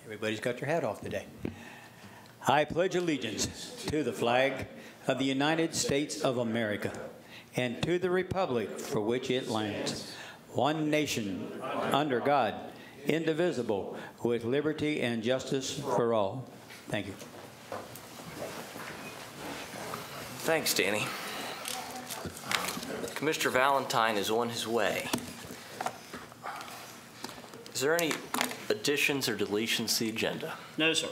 Everybody's got their hat off today. I pledge allegiance to the flag of the United States of America and to the republic for which it stands, one nation, under God, indivisible, with liberty and justice for all. Thank you. Thanks, Danny. Commissioner Valentine is on his way. Is there any additions or deletions to the agenda? No, sir.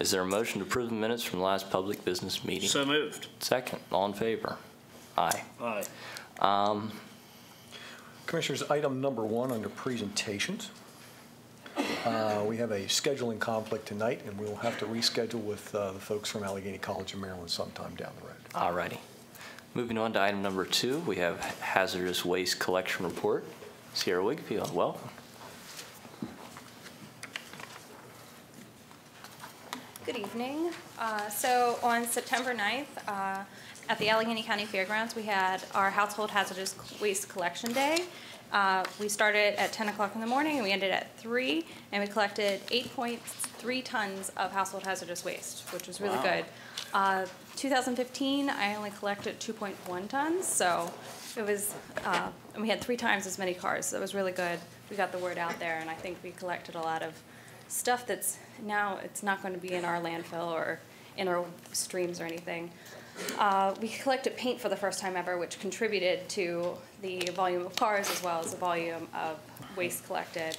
Is there a motion to approve the minutes from the last public business meeting? So moved. Second. All in favor? Aye. Aye. Commissioners, item number 1 under presentations. We have a scheduling conflict tonight, and we will have to reschedule with the folks from Allegheny College of Maryland sometime down the road. All righty. Moving on to item number 2, we have hazardous waste collection report. Sierra Wigfield, welcome. Good evening. So on September 9th, at the Allegheny County Fairgrounds, we had our Household Hazardous Waste Collection Day. We started at 10 o'clock in the morning and we ended at 3, and we collected 8.3 tons of household hazardous waste, which was really good. 2015, I only collected 2.1 tons, so it was, and we had 3 times as many cars, so it was really good. We got the word out there, and I think we collected a lot of stuff that's now it's not going to be in our landfill or in our streams or anything. We collected paint for the first time ever, which contributed to the volume of cars as well as the volume of waste collected.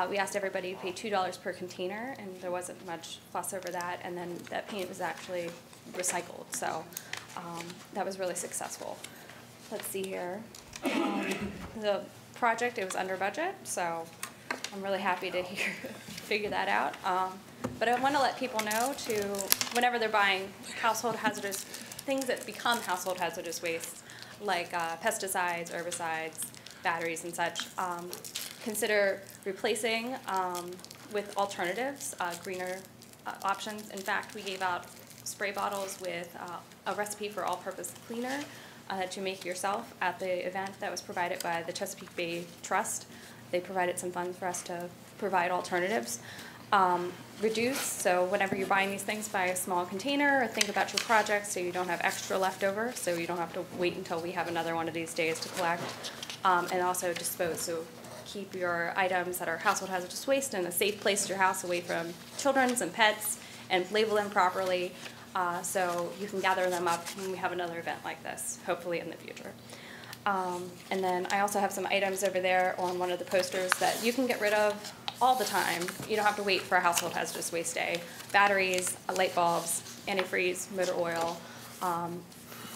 We asked everybody to pay $2 per container, and there wasn't much fuss over that, and then that paint was actually recycled, so that was really successful. Let's see here. The project, it was under budget, so I'm really happy to figure that out. But I want to let people know to, whenever they're buying household hazardous things that become household hazardous waste, like pesticides, herbicides, batteries, and such, consider replacing with alternatives, greener options. In fact, we gave out spray bottles with a recipe for all-purpose cleaner that you make yourself at the event that was provided by the Chesapeake Bay Trust. They provided some funds for us to provide alternatives. Reduce, so whenever you're buying these things, buy a small container, or think about your project so you don't have extra left over, so you don't have to wait until we have another one of these days to collect. And also dispose, so keep your items that are household hazardous waste in a safe place at your house, away from children's and pets, and label them properly so you can gather them up when we have another event like this, hopefully in the future. And then I also have some items over there on one of the posters that you can get rid of all the time. You don't have to wait for a household hazardous waste day. Batteries, light bulbs, antifreeze, motor oil,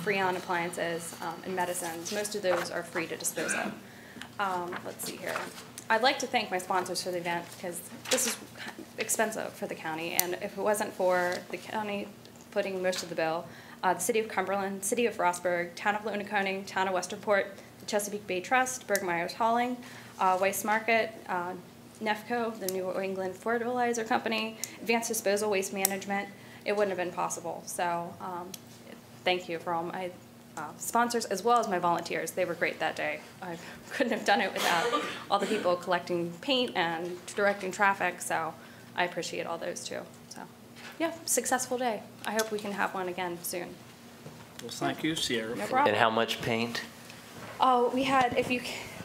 Freon appliances, and medicines. Most of those are free to dispose of. Let's see here. I'd like to thank my sponsors for the event, because this is expensive for the county, and if it wasn't for the county footing most of the bill, the City of Cumberland, City of Frostburg, Town of Lonaconing, Town of Westerport, the Chesapeake Bay Trust, Bergmeyer's Hauling, Weiss Market, NEFCO, the New England Fertilizer Company, Advanced Disposal Waste Management, it wouldn't have been possible. So thank you for all my sponsors as well as my volunteers. They were great that day. I couldn't have done it without all the people collecting paint and directing traffic, so I appreciate all those too. So yeah, successful day. I hope we can have one again soon. Well, thank you, Sierra. No problem. And how much paint? Oh, we had,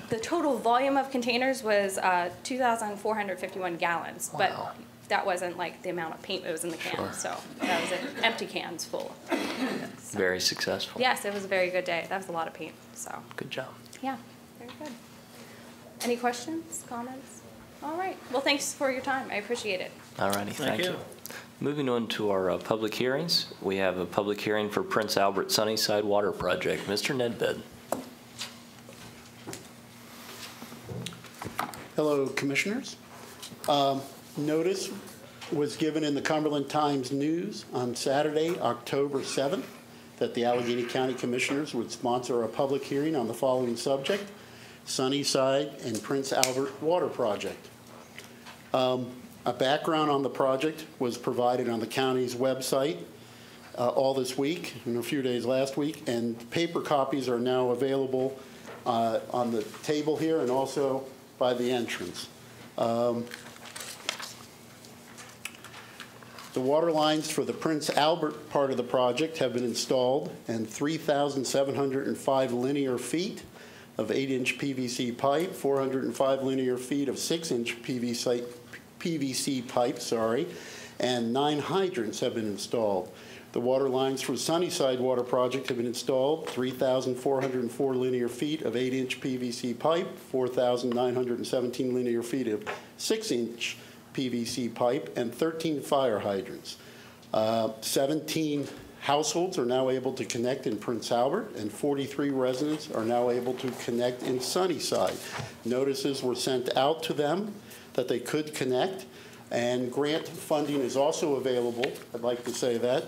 the total volume of containers was 2,451 gallons, Wow. but that wasn't like the amount of paint that was in the can, Sure. so that was empty cans full. So, Very successful. yes, it was a very good day. That was a lot of paint, so Good job. yeah, very good. Any questions, comments? All right, well, thanks for your time. I appreciate it. All righty, thank you. you. Moving on to our public hearings, we have a public hearing for Prince Albert Sunnyside Water Project. Mr. Nedved. Hello, Commissioners. Notice was given in the Cumberland Times News on Saturday, October 7th, that the Allegheny County Commissioners would sponsor a public hearing on the following subject: Sunnyside and Prince Albert Water Project. A background on the project was provided on the county's website all this week and a few days last week, and paper copies are now available on the table here and also by the entrance. The water lines for the Prince Albert part of the project have been installed, and 3,705 linear feet of 8-inch PVC pipe, 405 linear feet of 6-inch PVC pipe, and 9 hydrants have been installed. The water lines for Sunnyside Water Project have been installed, 3,404 linear feet of 8-inch PVC pipe, 4,917 linear feet of 6-inch PVC pipe, and 13 fire hydrants. 17 households are now able to connect in Prince Albert, and 43 residents are now able to connect in Sunnyside. Notices were sent out to them that they could connect, and grant funding is also available. I'd like to say that,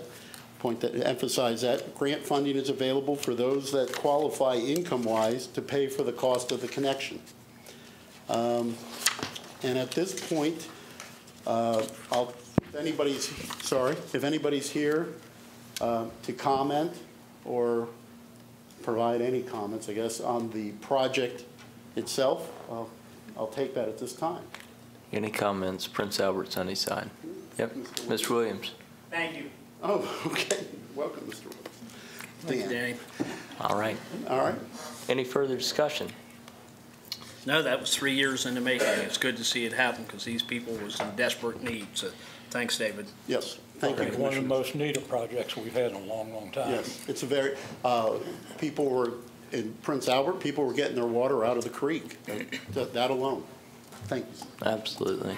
emphasize that. Grant funding is available for those that qualify income-wise to pay for the cost of the connection. And at this point, if anybody's here to comment or provide any comments, I guess, on the project itself, I'll take that at this time. Any comments, Prince Albert, Sunnyside? Yep, Mr. Williams. Thank you. Oh, okay. Welcome, Mr. Williams. Thank you, Danny. All right. All right. Any further discussion? No, that was 3 years in the making. It's good to see it happen because these people was in desperate need. So thanks, David. Yes. Thank you, It's one of the Commissioners. most needed projects we've had in a long, long time. Yes, it's a very, people were, in Prince Albert, people were getting their water out of the creek, that alone. Thank you. Absolutely.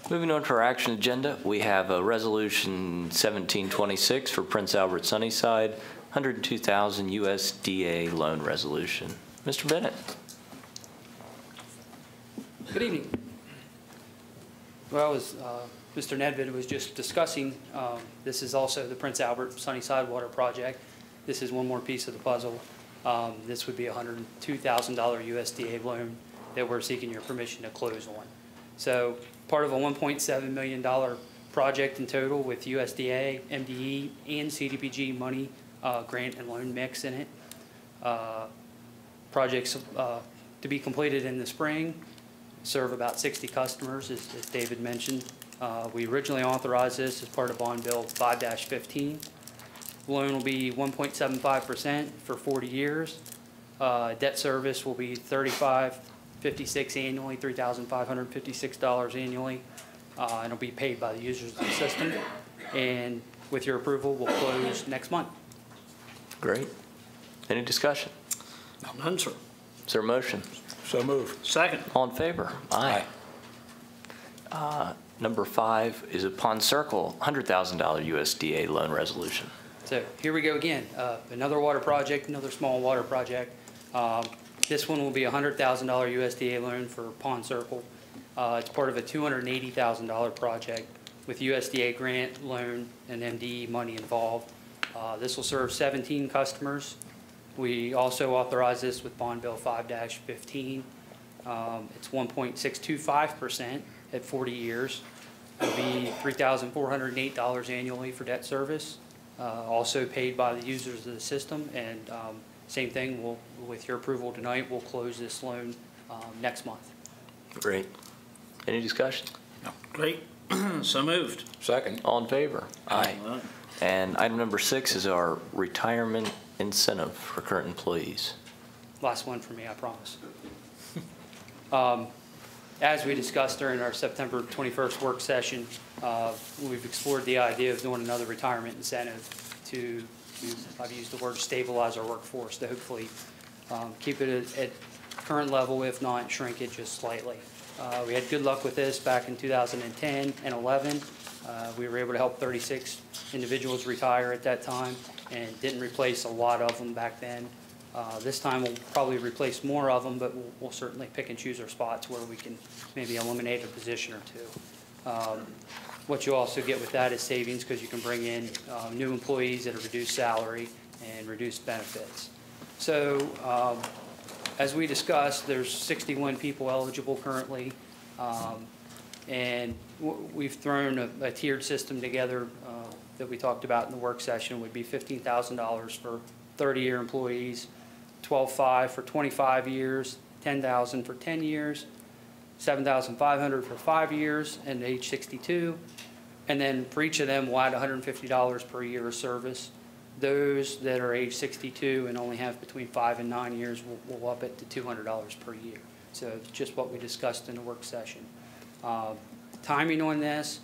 Moving on to our action agenda, we have a resolution 1726 for Prince Albert Sunnyside, 102,000 USDA loan resolution. Mr. Bennett. Good evening. Well, as Mr. Nedved was just discussing, this is also the Prince Albert Sunnyside Water Project. This is one more piece of the puzzle. This would be a $102,000 USDA loan that we're seeking your permission to close on. So part of a $1.7 million project in total with USDA, MDE, and CDBG money, grant and loan mix in it. Projects to be completed in the spring, serve about 60 customers, as David mentioned. We originally authorized this as part of Bond Bill 5-15. The loan will be 1.75% for 40 years. Debt service will be $35.56 annually, $3,556 annually, and it'll be paid by the users of the system. And with your approval, we'll close next month. Great. Any discussion? None, sir. Is there a motion? So moved. Second. All in favor? Aye. Number 5 is a Pond Circle $100,000 USDA loan resolution. So here we go again, another water project, another small water project. This one will be a $100,000 USDA loan for Pond Circle. It's part of a $280,000 project with USDA grant, loan, and MDE money involved. This will serve 17 customers. We also authorize this with Bond Bill 5-15. It's 1.625% at 40 years. It'll be $3,408 annually for debt service, also paid by the users of the system. And same thing, with your approval tonight, we'll close this loan next month. Great. Any discussion? No. Great. So moved. Second. All in favor? Aye. All right. And item number 6 is our retirement incentive for current employees. Last one for me, I promise. As we discussed during our September 21st work session, we've explored the idea of doing another retirement incentive to, I've used the word stabilize our workforce, to hopefully keep it at current level, if not shrink it just slightly. We had good luck with this back in 2010 and 11. We were able to help 36 individuals retire at that time and didn't replace a lot of them back then. This time we'll probably replace more of them, but we'll certainly pick and choose our spots where we can maybe eliminate a position or two. What you also get with that is savings because you can bring in new employees at a reduced salary and reduced benefits. So as we discussed, there's 61 people eligible currently, and we've thrown a tiered system together that we talked about in the work session. Would be $15,000 for 30-year employees, $12,500 for 25 years, $10,000 for 10 years, $7,500 for 5 years and age 62, And then for each of them, we'll add $150 per year of service. Those that are age 62 and only have between 5 and 9 years, we'll up it to $200 per year. So it's just what we discussed in the work session. Timing on this,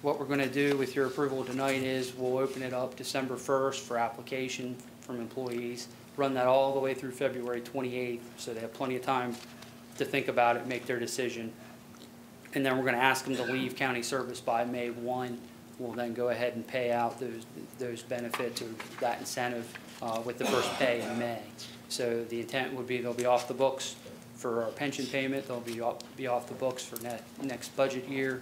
what we're going to do with your approval tonight is we'll open it up December 1st for application from employees, run that all the way through February 28th, so they have plenty of time to think about it, make their decision. And then we're going to ask them to leave county service by May 1. We'll then go ahead and pay out those benefits or that incentive with the first pay in May. So the intent would be they'll be off the books for our pension payment. They'll be off the books for next budget year.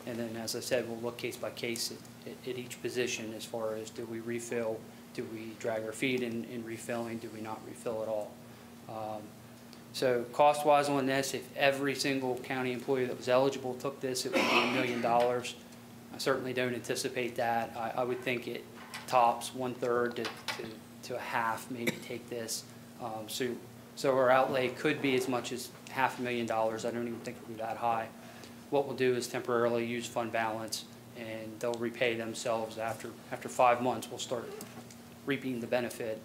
And then, as I said, we'll look case by case at each position as far as do we refill, do we drag our feet in refilling, do we not refill at all. So cost-wise on this, if every single county employee that was eligible took this, it would be $1 million. I certainly don't anticipate that. I would think it tops 1/3 to a half, maybe take this. So our outlay could be as much as $500,000. I don't even think it'll be that high. What we'll do is temporarily use fund balance, and they'll repay themselves after 5 months. We'll start reaping the benefit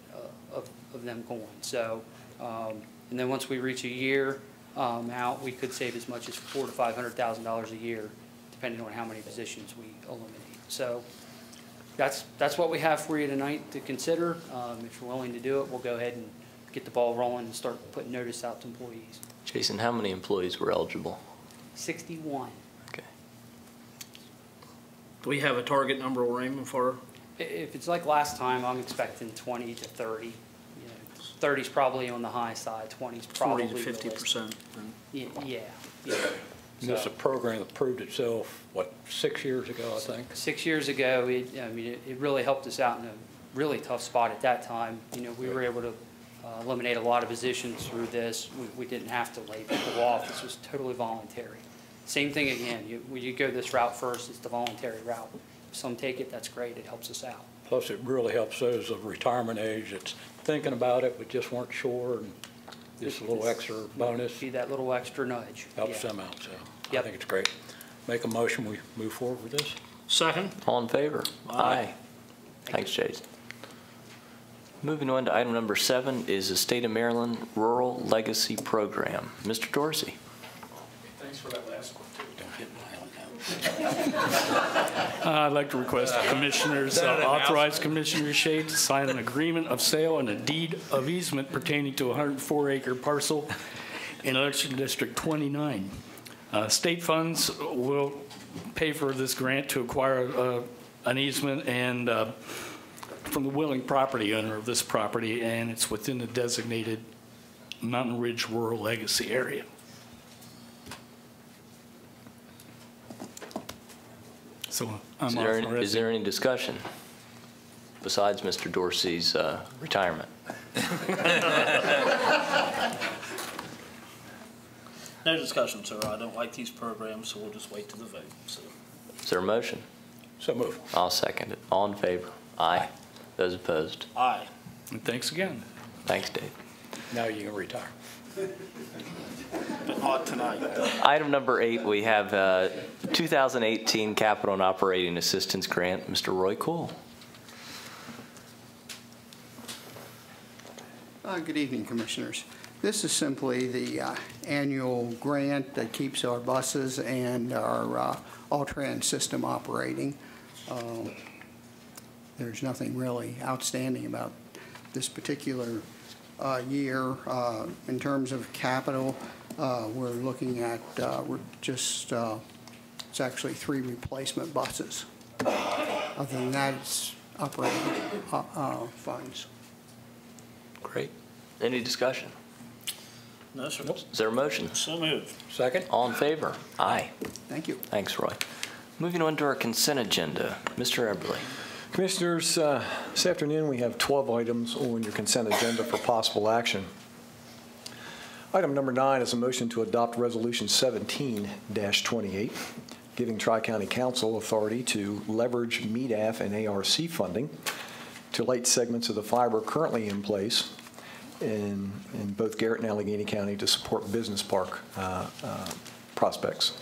of them going. So, and then once we reach a year out, we could save as much as $400,000 to $500,000 a year, depending on how many positions we eliminate. So that's what we have for you tonight to consider. If you're willing to do it, we'll go ahead and get the ball rolling and start putting notice out to employees. Jason, how many employees were eligible? 61. Okay. Do we have a target number we're aiming for? If it's like last time, I'm expecting 20 to 30. 30 is probably on the high side, 20 is probably 40 to 50%. Yeah. And this is a program that proved itself, what, 6 years ago, I think? 6 years ago, it really helped us out in a really tough spot at that time. We were able to eliminate a lot of positions through this. We didn't have to lay people off. This was totally voluntary. Same thing again. You go this route first, it's the voluntary route. If some take it, that's great. It helps us out. Plus, it really helps those of retirement age that's thinking about it but just weren't sure, and just a little extra bonus Be that little extra nudge. helps them out. So I think it's great. Make a motion, we move forward with this. Second? All in favor? Aye. Thanks, Jason. Moving on to item number 7 is the State of Maryland Rural Legacy Program. Mr. Dorsey. Thanks for that last one, too. Don't get I'd like to request the Commissioners, Authorized Commissioner Shea to sign an agreement of sale and a deed of easement pertaining to a 104-acre parcel in Election District 29. State funds will pay for this grant to acquire an easement and from the willing property owner of this property, and it's within the designated Mountain Ridge Rural Legacy area. So Is there any discussion besides Mr. Dorsey's retirement? No discussion, sir. I don't like these programs, so we'll just wait to the vote. So. Is there a motion? So move. I'll second it. All in favor? Aye. Those opposed? Aye. And thanks again. Thanks, Dave. Now you can retire. But not tonight. Item number 8, we have 2018 Capital and Operating Assistance Grant. Mr. Roy Cool. Good evening, Commissioners. This is simply the annual grant that keeps our buses and our all-trans system operating. There's nothing really outstanding about this particular year. In terms of capital, we're looking at, it's actually 3 replacement buses. Other than that, it's operating funds. Great. Any discussion? No, sir. Nope. Is there a motion? So moved. Second? All in favor? Aye. Thank you. Thanks, Roy. Moving on to our consent agenda. Mr. Eberly. Commissioners, this afternoon we have 12 items on your consent agenda for possible action. Item number 9 is a motion to adopt Resolution 17-28, giving Tri-County Council authority to leverage MEDAF and ARC funding to light segments of the fiber currently in place in both Garrett and Allegheny County to support business park prospects.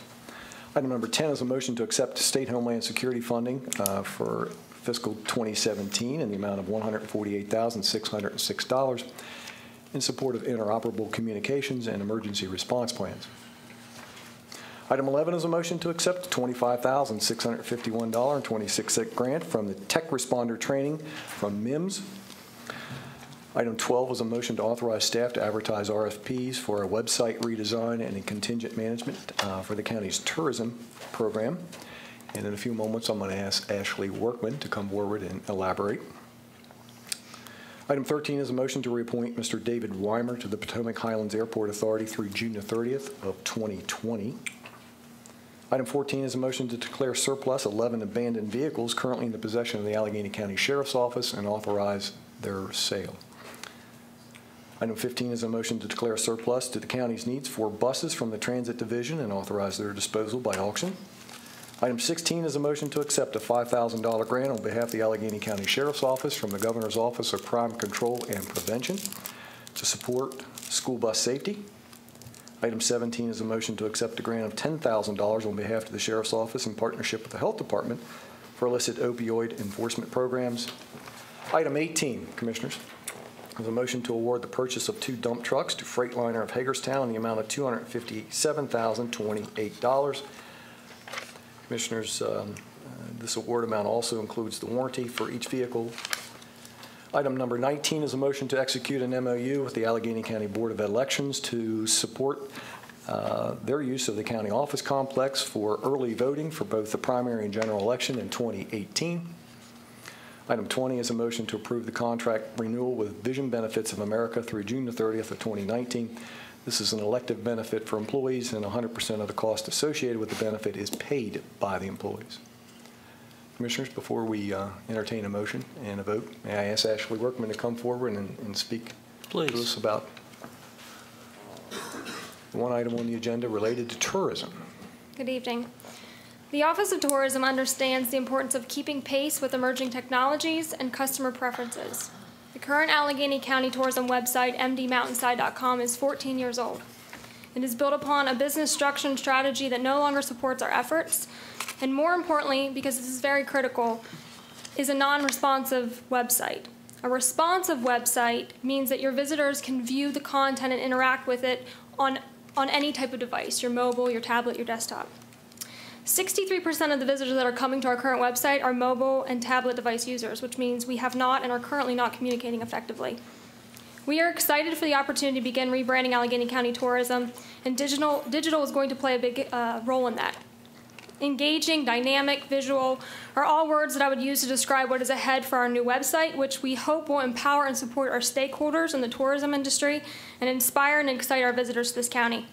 Item number 10 is a motion to accept state Homeland Security funding for fiscal 2017 in the amount of $148,606 in support of interoperable communications and emergency response plans. Item 11 is a motion to accept a $25,651.26 grant from the Tech Responder Training from MIMS. Item 12 is a motion to authorize staff to advertise RFPs for a website redesign and a contingent management for the county's tourism program. And in a few moments, I'm going to ask Ashley Workman to come forward and elaborate. Item 13 is a motion to reappoint Mr. David Weimer to the Potomac Highlands Airport Authority through June the 30th of 2020. Item 14 is a motion to declare surplus 11 abandoned vehicles currently in the possession of the Allegheny County Sheriff's Office and authorize their sale. Item 15 is a motion to declare surplus to the county's needs 4 buses from the Transit Division and authorize their disposal by auction. Item 16 is a motion to accept a $5,000 grant on behalf of the Allegheny County Sheriff's Office from the Governor's Office of Crime Control and Prevention to support school bus safety. Item 17 is a motion to accept a grant of $10,000 on behalf of the Sheriff's Office in partnership with the Health Department for illicit opioid enforcement programs. Item 18, Commissioners, is a motion to award the purchase of 2 dump trucks to Freightliner of Hagerstown in the amount of $257,028. Commissioners, this award amount also includes the warranty for each vehicle. Item number 19 is a motion to execute an MOU with the Allegheny County Board of Elections to support their use of the county office complex for early voting for both the primary and general election in 2018. Item 20 is a motion to approve the contract renewal with Vision Benefits of America through June the 30th of 2019. This is an elective benefit for employees, and 100% of the cost associated with the benefit is paid by the employees. Commissioners, before we entertain a motion and a vote, may I ask Ashley Workman to come forward and speak to us about one item on the agenda related to tourism. Good evening. The Office of Tourism understands the importance of keeping pace with emerging technologies and customer preferences. The current Allegheny County tourism website, mdmountainside.com, is 14 years old. It is built upon a business structure and strategy that no longer supports our efforts, and more importantly, because this is very critical, is a non-responsive website. A responsive website means that your visitors can view the content and interact with it on any type of device, your mobile, your tablet, your desktop. 63% of the visitors that are coming to our current website are mobile and tablet device users, which means we have not and are currently not communicating effectively. We are excited for the opportunity to begin rebranding Allegheny County Tourism, and digital is going to play a big role in that. Engaging, dynamic, visual are all words that I would use to describe what is ahead for our new website, which we hope will empower and support our stakeholders in the tourism industry and inspire and excite our visitors to this county.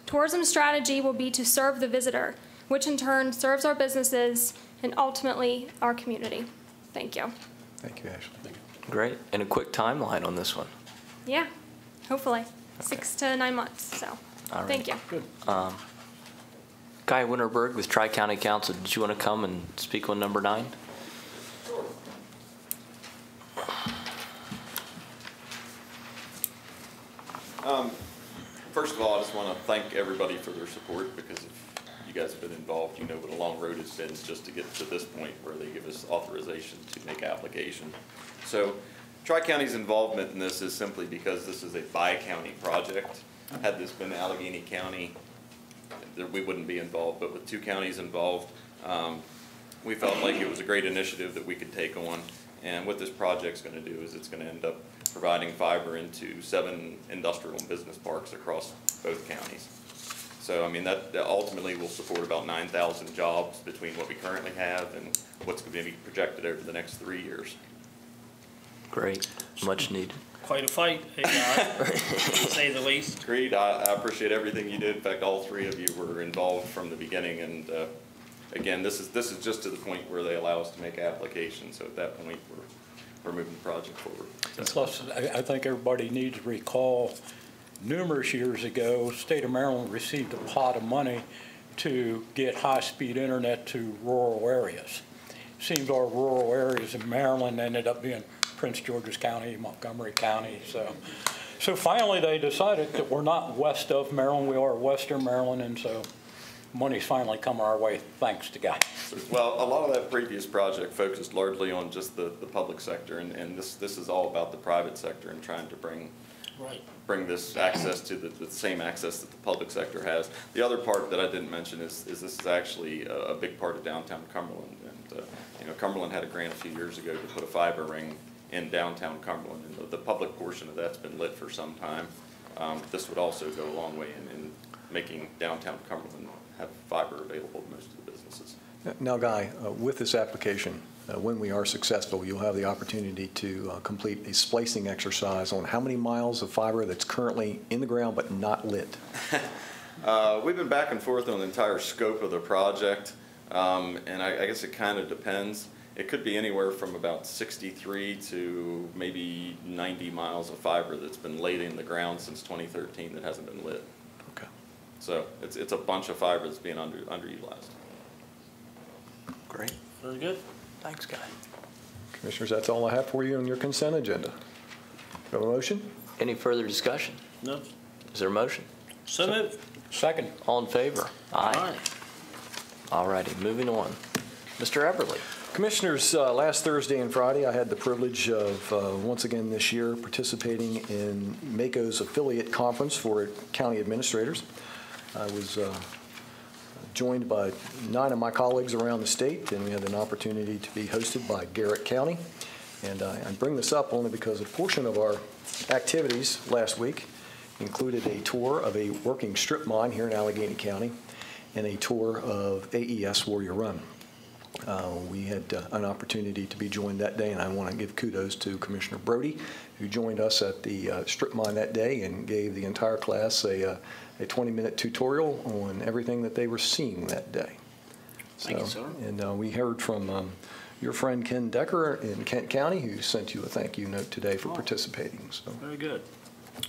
Tourism strategy will be to serve the visitor, which in turn serves our businesses and ultimately our community. Thank you. Thank you, Ashley. Great. And a quick timeline on this one. Yeah, hopefully. Okay. 6 to 9 months, so All right. Thank you. Good. Guy Winterberg with Tri-County Council, did you want to come and speak on number 9? Sure. First of all, I just want to thank everybody for their support, because if you guys have been involved, you know what a long road it's been just to get to this point where they give us authorization to make application. So Tri-County's involvement in this is simply because this is a bi-county project. Had this been Allegheny County, we wouldn't be involved, but with 2 counties involved, we felt like it was a great initiative that we could take on. And what this project's going to do is it's going to end up providing fiber into 7 industrial and business parks across both counties. So, I mean, that ultimately will support about 9,000 jobs between what we currently have and what's going to be projected over the next 3 years. Great. Much needed. Quite a fight, hey, to say the least. Agreed. I appreciate everything you did. In fact, all 3 of you were involved from the beginning. And again, this is just to the point where they allow us to make applications. So at that point, we're moving the project forward. So. Plus, I think everybody needs to recall numerous years ago, state of Maryland received a pot of money to get high-speed internet to rural areas. It seems our rural areas in Maryland ended up being Prince George's County, Montgomery County. So finally they decided that we're not west of Maryland, we are western Maryland, and so money's finally coming our way, thanks to God. Well, a lot of that previous project focused largely on just the public sector, and this is all about the private sector and trying to bring this access to the same access that the public sector has. The other part that I didn't mention is this is actually a big part of downtown Cumberland. And you know, Cumberland had a grant a few years ago to put a fiber ring in downtown Cumberland, and the public portion of that's been lit for some time. This would also go a long way in making downtown Cumberland have fiber available to most of the businesses. Now, Guy, with this application, when we are successful, you'll have the opportunity to complete a splicing exercise on how many miles of fiber that's currently in the ground but not lit. We've been back and forth on the entire scope of the project, and I guess it kind of depends. It could be anywhere from about 63 to maybe 90 miles of fiber that's been laid in the ground since 2013 that hasn't been lit. Okay. So it's a bunch of fiber that's being underutilized. Great. Very good. Thanks, Guy. Commissioners, that's all I have for you on your consent agenda. Have a motion? Any further discussion? No. Is there a motion? So moved. Second. All in favor? Aye. All righty, moving on. Mr. Everly. Commissioners, last Thursday and Friday, I had the privilege of, once again this year, participating in MACO's affiliate conference for county administrators. I was joined by 9 of my colleagues around the state, and we had an opportunity to be hosted by Garrett County. And I bring this up only because a portion of our activities last week included a tour of a working strip mine here in Allegheny County and a tour of AES Warrior Run. We had an opportunity to be joined that day, and I want to give kudos to Commissioner Brody, who joined us at the strip mine that day and gave the entire class a 20-minute tutorial on everything that they were seeing that day. Thank you, sir. And we heard from your friend Ken Decker in Kent County, who sent you a thank you note today for participating. So, Very good.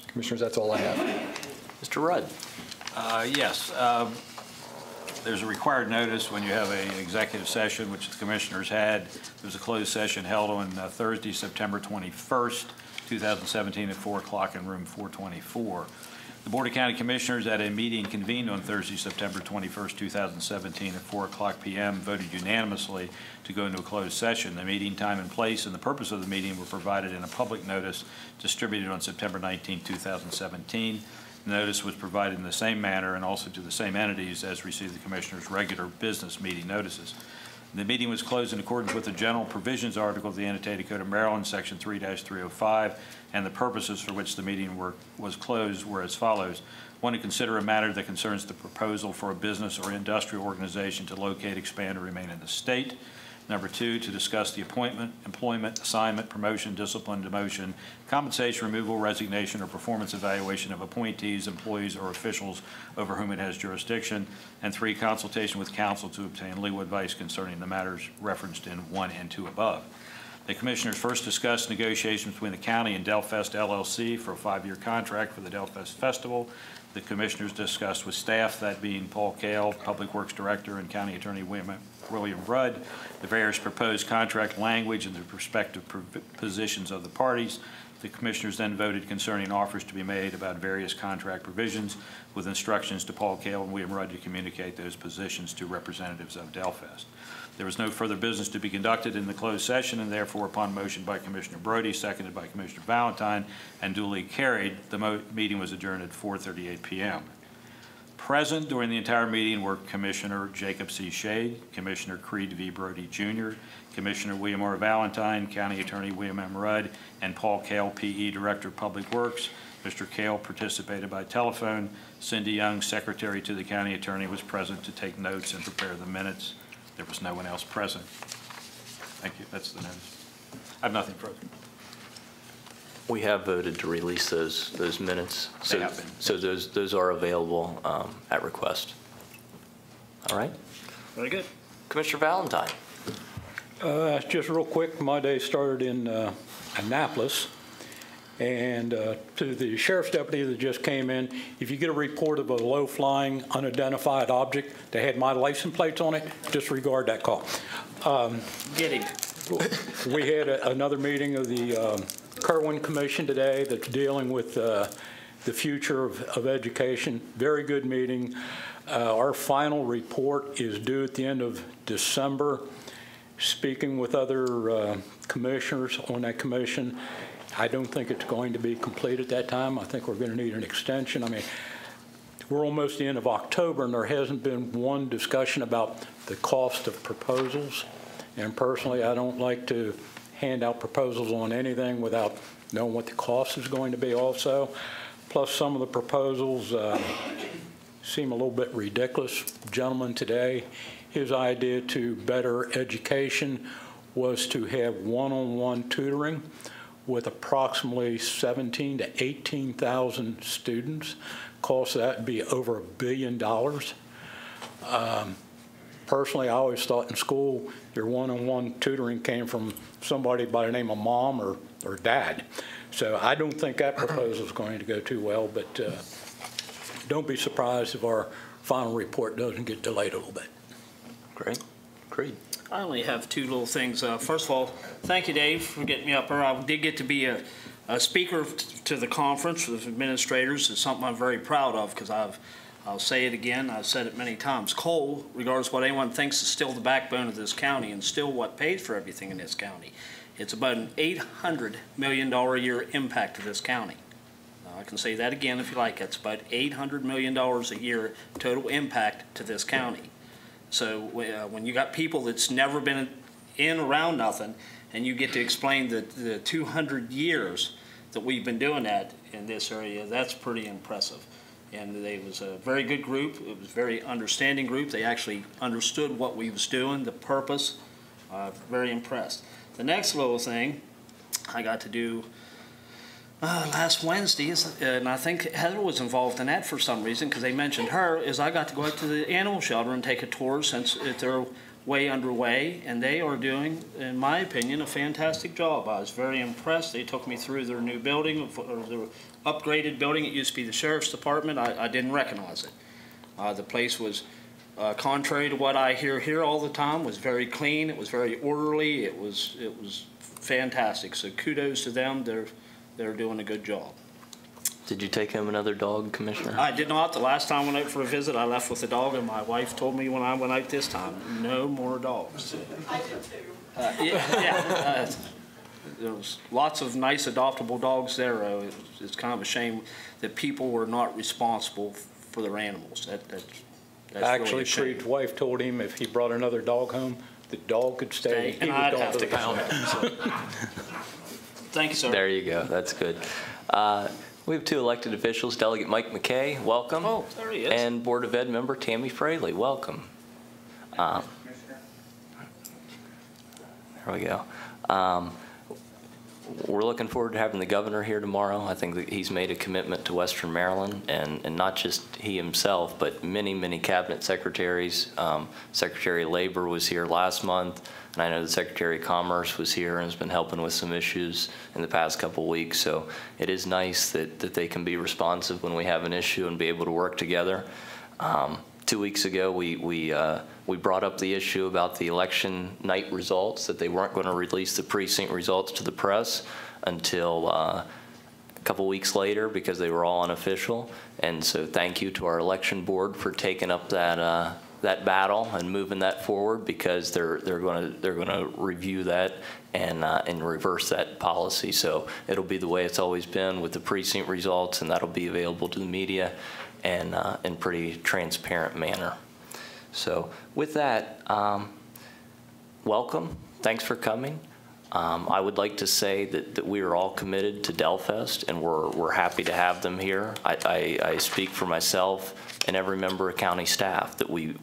Commissioners, that's all I have. Mr. Rudd. Yes. There's a required notice when you have an executive session, which the commissioners had. There was a closed session held on Thursday, September 21st, 2017 at 4 o'clock in room 424. The Board of County Commissioners at a meeting convened on Thursday, September 21st, 2017 at 4 o'clock p.m. voted unanimously to go into a closed session. The meeting time and place and the purpose of the meeting were provided in a public notice distributed on September 19, 2017. The notice was provided in the same manner and also to the same entities as received the Commissioners' regular business meeting notices. The meeting was closed in accordance with the General Provisions Article of the Annotated Code of Maryland, Section 3-305, and the purposes for which the meeting was closed were as follows. 1, to consider a matter that concerns the proposal for a business or industrial organization to locate, expand, or remain in the state. Number 2, to discuss the appointment, employment, assignment, promotion, discipline, demotion, compensation, removal, resignation, or performance evaluation of appointees, employees, or officials over whom it has jurisdiction. And 3, consultation with counsel to obtain legal advice concerning the matters referenced in 1 and 2 above. The Commissioners first discussed negotiations between the county and Delfest LLC for a 5-year contract for the Delfest Festival. The Commissioners discussed with staff, that being Paul Kale, Public Works Director, and County Attorney William Rudd, the various proposed contract language and the respective positions of the parties. The Commissioners then voted concerning offers to be made about various contract provisions with instructions to Paul Kale and William Rudd to communicate those positions to representatives of Delfest. There was no further business to be conducted in the closed session, and therefore, upon motion by Commissioner Brody, seconded by Commissioner Valentine, and duly carried, the meeting was adjourned at 4:38 p.m. Present during the entire meeting were Commissioner Jacob C. Shade, Commissioner Creed V. Brody Jr., Commissioner William R. Valentine, County Attorney William M. Rudd, and Paul Kale, P.E., Director of Public Works. Mr. Kale participated by telephone. Cindy Young, Secretary to the County Attorney, was present to take notes and prepare the minutes. There was no one else present. Thank you. That's the notice. I have nothing further. We have voted to release those minutes. They have been. So those are available at request. All right. Very good. Commissioner Valentine. Just real quick, my day started in Annapolis. And to the sheriff's deputy that just came in, if you get a report of a low-flying, unidentified object that had my license plates on it, disregard that call. Get him. We had another meeting of the Kerwin Commission today that's dealing with the future of education. Very good meeting. Our final report is due at the end of December. Speaking with other commissioners on that commission, I don't think it's going to be complete at that time. I think we're going to need an extension. I mean, we're almost the end of October, and there hasn't been one discussion about the cost of proposals. And personally, I don't like to hand out proposals on anything without knowing what the cost is going to be also. Plus, some of the proposals seem a little bit ridiculous. Gentleman today, his idea to better education was to have one-on-one tutoring with approximately 17,000 to 18,000 students. Cost of that would be over $1 billion. Personally, I always thought in school your one-on-one tutoring came from somebody by the name of mom or dad. So I don't think that proposal is going to go too well, but don't be surprised if our final report doesn't get delayed a little bit. Great. Great. I only have two little things. First of all, thank you, Dave, for getting me up here. I did get to be a speaker to the conference with administrators. It's something I'm very proud of because I'll say it again, I've said it many times. Coal, regardless of what anyone thinks, is still the backbone of this county and still what pays for everything in this county. It's about an $800 million a year impact to this county. I can say that again if you like. It's about $800 million a year total impact to this county. So when you got people that's never been in around nothing and you get to explain the 200 years that we've been doing that in this area, that's pretty impressive. And it was a very good group. It was a very understanding group. They actually understood what we was doing, the purpose. Very impressed. The next little thing I got to do last Wednesday, and I think Heather was involved in that for some reason because they mentioned her, is I got to go out to the animal shelter and take a tour since they're way underway, and they are doing, in my opinion, a fantastic job. I was very impressed. They took me through their new building, or their upgraded building. It used to be the sheriff's department. I didn't recognize it. The place was, contrary to what I hear here all the time, was very clean. It was very orderly. It was fantastic. So kudos to them. They're doing a good job. Did you take home another dog, Commissioner? I did not. The last time I went out for a visit, I left with a dog, and my wife told me when I went out this time, no more dogs. I did too. There was lots of nice adoptable dogs there. It's kind of a shame that people were not responsible for their animals. That's Actually, really a shame. Creed's wife told him if he brought another dog home, the dog could stay. And I'd have to pound it. So. Thank you, sir. There you go. That's good. We have two elected officials, Delegate Mike McKay, welcome. Oh, there he is. And Board of Ed member Tammy Fraley, welcome. There we go. We're looking forward to having the governor here tomorrow. I think that he's made a commitment to Western Maryland, and not just he himself, but many, many cabinet secretaries. Secretary of Labor was here last month, and I know the Secretary of Commerce was here and has been helping with some issues in the past couple of weeks. So it is nice that they can be responsive when we have an issue and be able to work together. 2 weeks ago, we brought up the issue about the election night results, that they weren't going to release the precinct results to the press until a couple weeks later because they were all unofficial. And so thank you to our election board for taking up that battle and moving that forward, because they're going to review that and reverse that policy. So it'll be the way it's always been with the precinct results, and that'll be available to the media and in pretty transparent manner. So with that, welcome. Thanks for coming. I would like to say that we are all committed to Delfest, and we're happy to have them here. I speak for myself and every member of county staff that we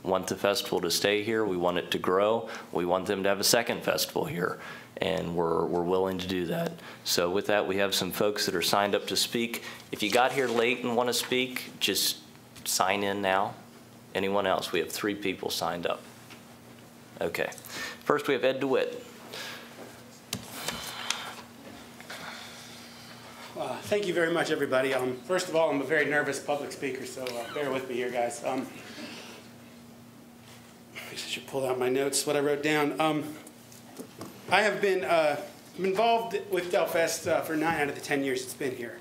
want the festival to stay here. We want it to grow. We want them to have a second festival here, and we're willing to do that. So with that, we have some folks that are signed up to speak. If you got here late and want to speak, just sign in now. Anyone else? We have 3 people signed up. Okay. First, we have Ed DeWitt. Thank you very much, everybody. First of all, I'm a very nervous public speaker, so bear with me here, guys. I should pull out my notes, what I wrote down. I have been involved with Delfest for 9 out of the 10 years it's been here.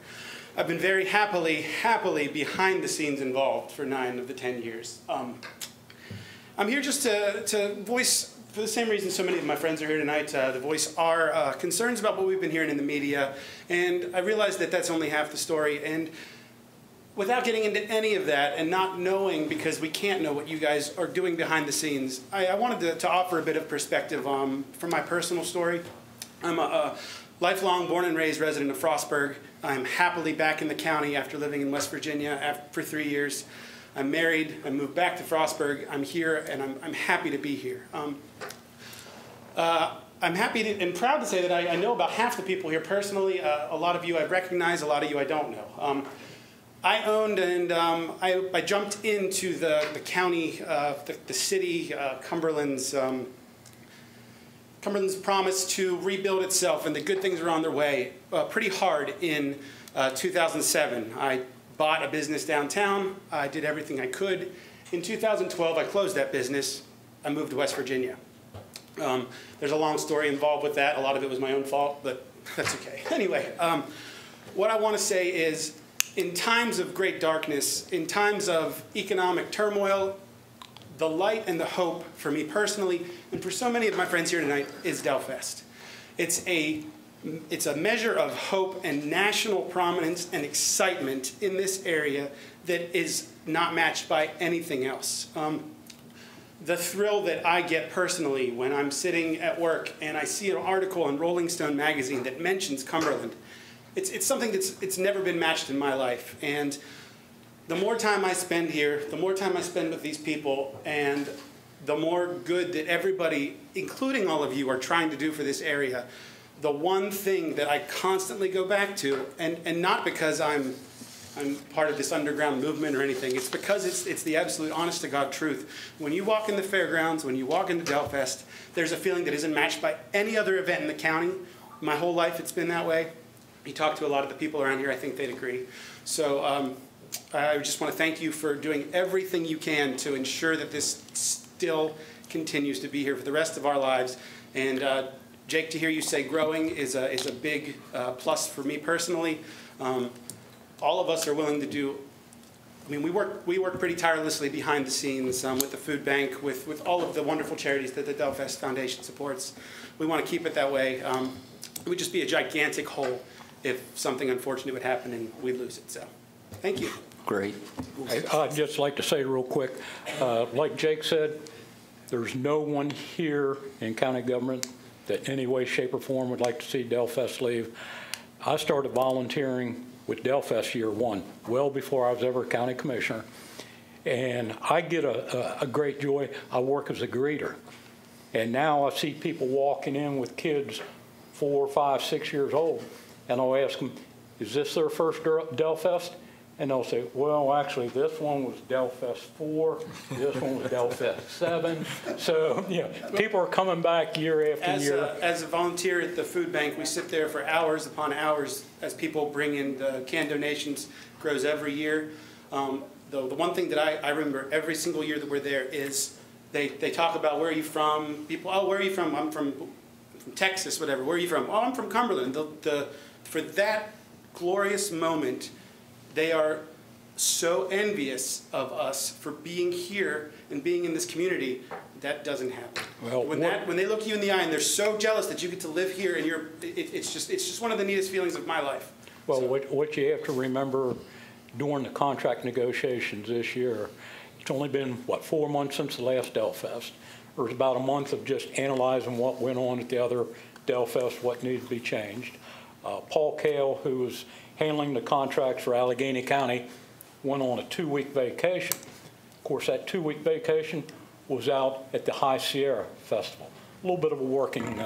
I've been very happily behind the scenes involved for 9 of the 10 years. I'm here just to voice, for the same reason so many of my friends are here tonight, to voice our concerns about what we've been hearing in the media. And I realize that that's only half the story. And without getting into any of that and not knowing, because we can't know what you guys are doing behind the scenes, I wanted to offer a bit of perspective from my personal story. I'm a lifelong born and raised resident of Frostburg. I'm happily back in the county after living in West Virginia for 3 years. I'm married. I moved back to Frostburg. I'm here, and I'm happy to be here. I'm happy and proud to say that I know about half the people here personally. A lot of you I recognize, a lot of you I don't know. I owned and I jumped into the county, the city, Cumberland's promise to rebuild itself, and the good things are on their way pretty hard in 2007. I bought a business downtown. I did everything I could. In 2012, I closed that business. I moved to West Virginia. There's a long story involved with that. A lot of it was my own fault, but that's okay. Anyway, what I want to say is, in times of great darkness, in times of economic turmoil, the light and the hope for me personally, and for so many of my friends here tonight, is Delfest. It's a measure of hope and national prominence and excitement in this area that is not matched by anything else. The thrill that I get personally when I'm sitting at work and I see an article in Rolling Stone magazine that mentions Cumberland, it's something it's never been matched in my life. And the more time I spend here, the more time I spend with these people, and the more good that everybody, including all of you, are trying to do for this area, the one thing that I constantly go back to, and not because I'm part of this underground movement or anything, it's because it's the absolute honest-to-God truth. When you walk in the Fairgrounds, when you walk into Delfest, there's a feeling that isn't matched by any other event in the county. My whole life it's been that way. You talk to a lot of the people around here, I think they'd agree. So I just want to thank you for doing everything you can to ensure that this still continues to be here for the rest of our lives. And Jake, to hear you say growing is a big plus for me personally. All of us are willing to do, I mean, we work pretty tirelessly behind the scenes with the food bank, with all of the wonderful charities that the Delfest Foundation supports. We want to keep it that way. It would just be a gigantic hole if something unfortunate would happen and we lose it. So, thank you. Great. I'd just like to say real quick, like Jake said, there's no one here in county government that in any way, shape, or form would like to see Delfest leave. I started volunteering with Delfest year 1, well before I was ever a county commissioner. And I get a great joy. I work as a greeter. And now I see people walking in with kids 4, 5, 6 years old. And I'll ask them, is this their first Delfest? And they'll say, well, actually, this one was Delfest 4, this one was Delfest 7. So, yeah, people are coming back year after year. As a volunteer at the food bank, we sit there for hours upon hours as people bring in the canned donations. Grows every year. The one thing that I remember every single year that we're there is they talk about, where are you from? People, oh, where are you from? I'm from Texas, whatever. Where are you from? Oh, I'm from Cumberland. For that glorious moment, they are so envious of us for being here and being in this community. That doesn't happen. Well, when they look you in the eye and they're so jealous that you get to live here, and it's just one of the neatest feelings of my life. Well, so, what you have to remember during the contract negotiations this year, it's only been, 4 months since the last Delfest. There was about a month of just analyzing what went on at the other Delfest, what needed to be changed. Paul Kale, who was handling the contracts for Allegheny County, went on a 2-week vacation. Of course, that 2-week vacation was out at the High Sierra Festival. A little bit of a working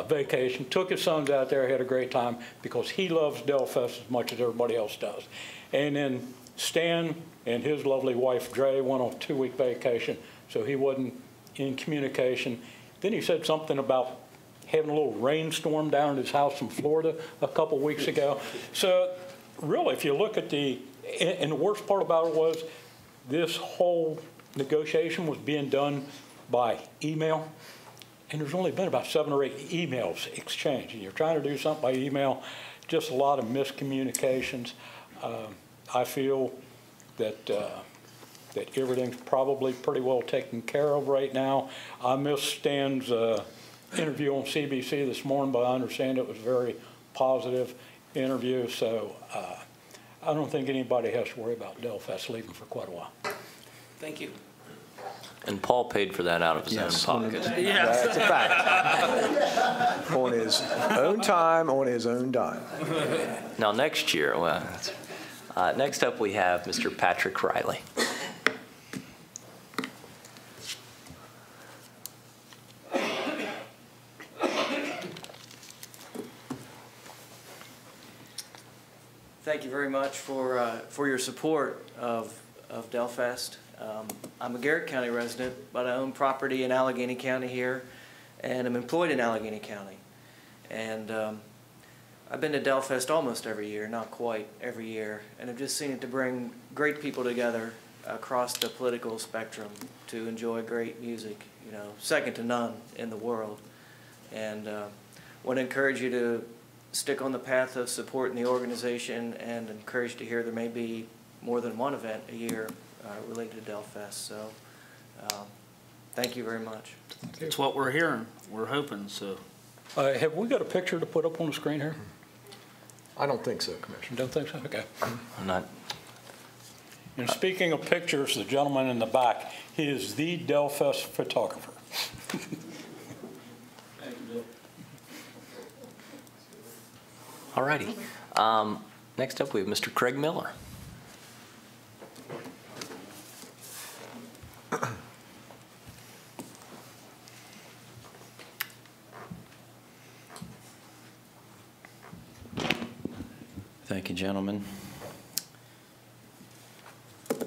vacation. Took his sons out there, had a great time, because he loves Delfest as much as everybody else does. And then Stan and his lovely wife, Dre, went on a 2-week vacation, so he wasn't in communication. Then he said something about having a little rainstorm down at his house in Florida a couple weeks ago. So really, if you look at and the worst part about it was this whole negotiation was being done by email, and there's only been about 7 or 8 emails exchanged. And you're trying to do something by email, just a lot of miscommunications. I feel that that everything's probably pretty well taken care of right now. I missed Stan's interview on CBC this morning, but I understand it was a very positive interview, so I don't think anybody has to worry about Delfest leaving for quite a while. Thank you. And Paul paid for that out of his own pocket. Yes. That's a fact. On his own time, on his own dime. Now, next year, well, next up we have Mr. Patrick Riley. Thank you very much for your support of Delfest. I'm a Garrett County resident, but I own property in Allegheny County here, and I'm employed in Allegheny County. And I've been to Delfest almost every year, not quite every year, and I've just seen it to bring great people together across the political spectrum to enjoy great music, you know, second to none in the world. And want to encourage you to stick on the path of supporting the organization, and encourage to hear there may be more than one event a year related to Delfest. So thank you very much. It's what we're hearing. We're hoping so. Have we got a picture to put up on the screen here? I don't think so, Commissioner. Don't think so? Okay. I'm not. And speaking of pictures, the gentleman in the back, he is the Delfest photographer. All righty. Next up, we have Mr. Craig Miller. Thank you, gentlemen.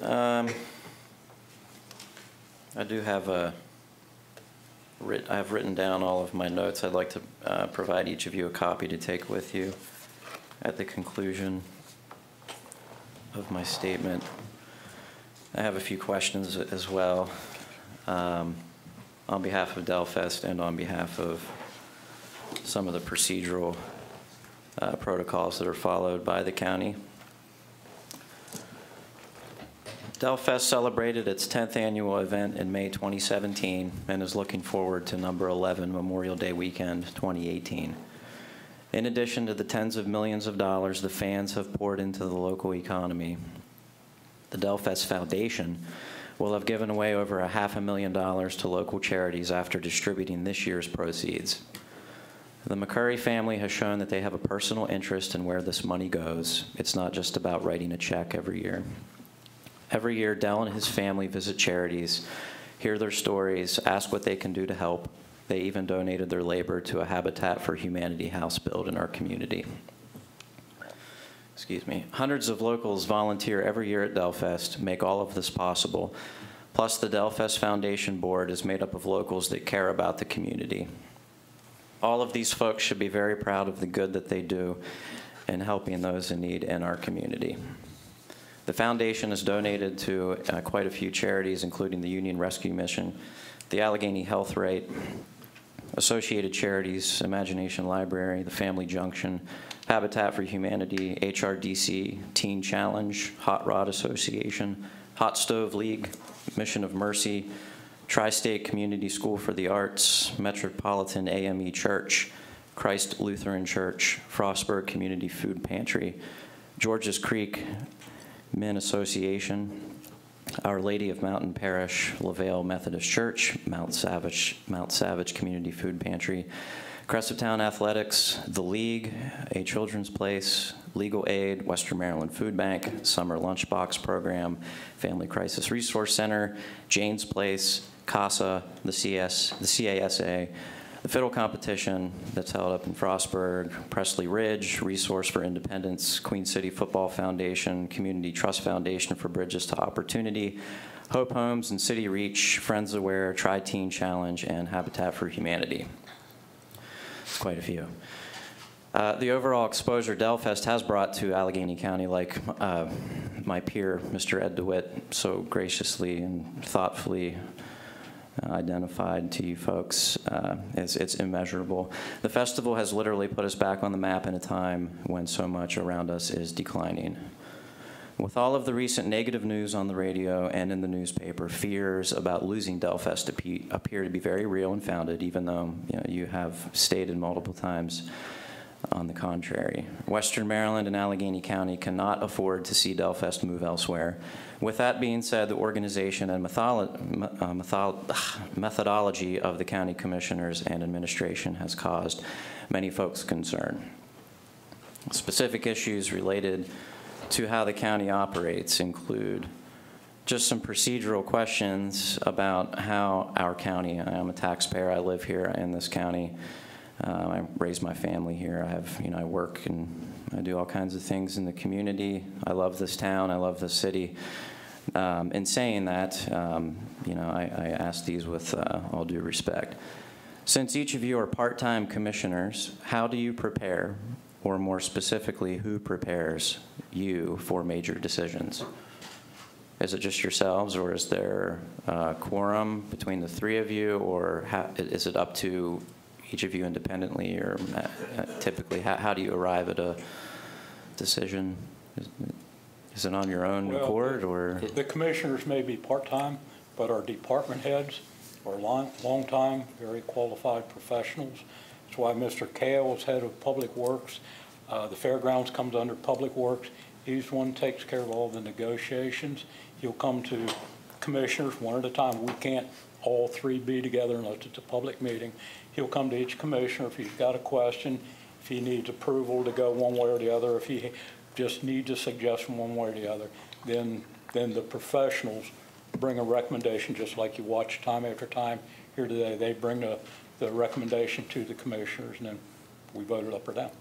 I do have I have written down all of my notes. I'd like to provide each of you a copy to take with you at the conclusion of my statement. I have a few questions as well on behalf of Delfest and on behalf of some of the procedural protocols that are followed by the county. Delfest celebrated its 10th annual event in May 2017 and is looking forward to number 11 Memorial Day weekend 2018. In addition to the tens of millions of dollars the fans have poured into the local economy, the Delfest Foundation will have given away over $500,000 to local charities after distributing this year's proceeds. The McCurry family has shown that they have a personal interest in where this money goes. It's not just about writing a check every year. Every year, Del and his family visit charities, hear their stories, ask what they can do to help. They even donated their labor to a Habitat for Humanity house build in our community. Excuse me. Hundreds of locals volunteer every year at Delfest, make all of this possible. Plus, the Delfest Foundation Board is made up of locals that care about the community. All of these folks should be very proud of the good that they do in helping those in need in our community. The foundation has donated to quite a few charities, including the Union Rescue Mission, the Allegheny Health Rate, Associated Charities, Imagination Library, the Family Junction, Habitat for Humanity, HRDC, Teen Challenge, Hot Rod Association, Hot Stove League, Mission of Mercy, Tri-State Community School for the Arts, Metropolitan AME Church, Christ Lutheran Church, Frostburg Community Food Pantry, Georges Creek Men Association, Our Lady of Mountain Parish, LaVale Methodist Church, Mount Savage Community Food Pantry, Crest of Town Athletics, The League, A Children's Place, Legal Aid, Western Maryland Food Bank, Summer Lunchbox Program, Family Crisis Resource Center, Jane's Place, CASA, the CASA, the Fiddle Competition that's held up in Frostburg, Presley Ridge, Resource for Independence, Queen City Football Foundation, Community Trust Foundation for Bridges to Opportunity, Hope Homes and City Reach, Friends Aware, Tri-Teen Challenge, and Habitat for Humanity. It's quite a few. The overall exposure Delfest has brought to Allegheny County, like my peer, Mr. Ed DeWitt, so graciously and thoughtfully identified to you folks. It's immeasurable. The festival has literally put us back on the map in a time when so much around us is declining. With all of the recent negative news on the radio and in the newspaper, fears about losing Delfest appear to be very real and founded, even though you have stated multiple times on the contrary. Western Maryland and Allegheny County cannot afford to see Delfest move elsewhere. With that being said, the organization and methodology of the county commissioners and administration has caused many folks concern. Specific issues related to how the county operates include just some procedural questions about how our county, I'm a taxpayer, I live here in this county, I raised my family here, I work and I do all kinds of things in the community. I love this town, I love this city. In saying that, I ask these with all due respect. Since each of you are part-time commissioners, how do you prepare, or more specifically, who prepares you for major decisions? Is it just yourselves, or is there a quorum between the three of you, or is it up to each of you independently, or typically, how do you arrive at a decision? Is it on your own accord, or? The commissioners may be part-time, but our department heads are long-time, very qualified professionals. That's why Mr. Kale is head of Public Works. The Fairgrounds comes under Public Works. He's the one who takes care of all the negotiations. He'll come to commissioners one at a time. We can't all three be together unless it's a public meeting. He'll come to each commissioner if he's got a question, if he needs approval to go one way or the other, if he just needs a suggestion one way or the other. Then the professionals bring a recommendation, just like you watch time after time here today. They bring the recommendation to the commissioners, and then we vote it up or down.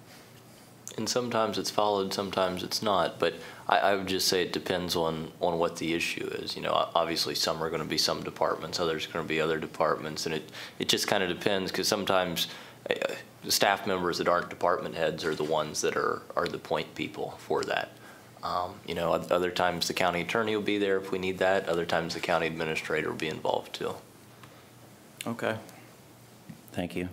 And sometimes it's followed, sometimes it's not. But I would just say it depends on what the issue is. Obviously some are going to be some departments, others are going to be other departments, and it just kind of depends, because sometimes the staff members that aren't department heads are the ones that are the point people for that. Other times the county attorney will be there if we need that. Other times the county administrator will be involved too. Okay. Thank you.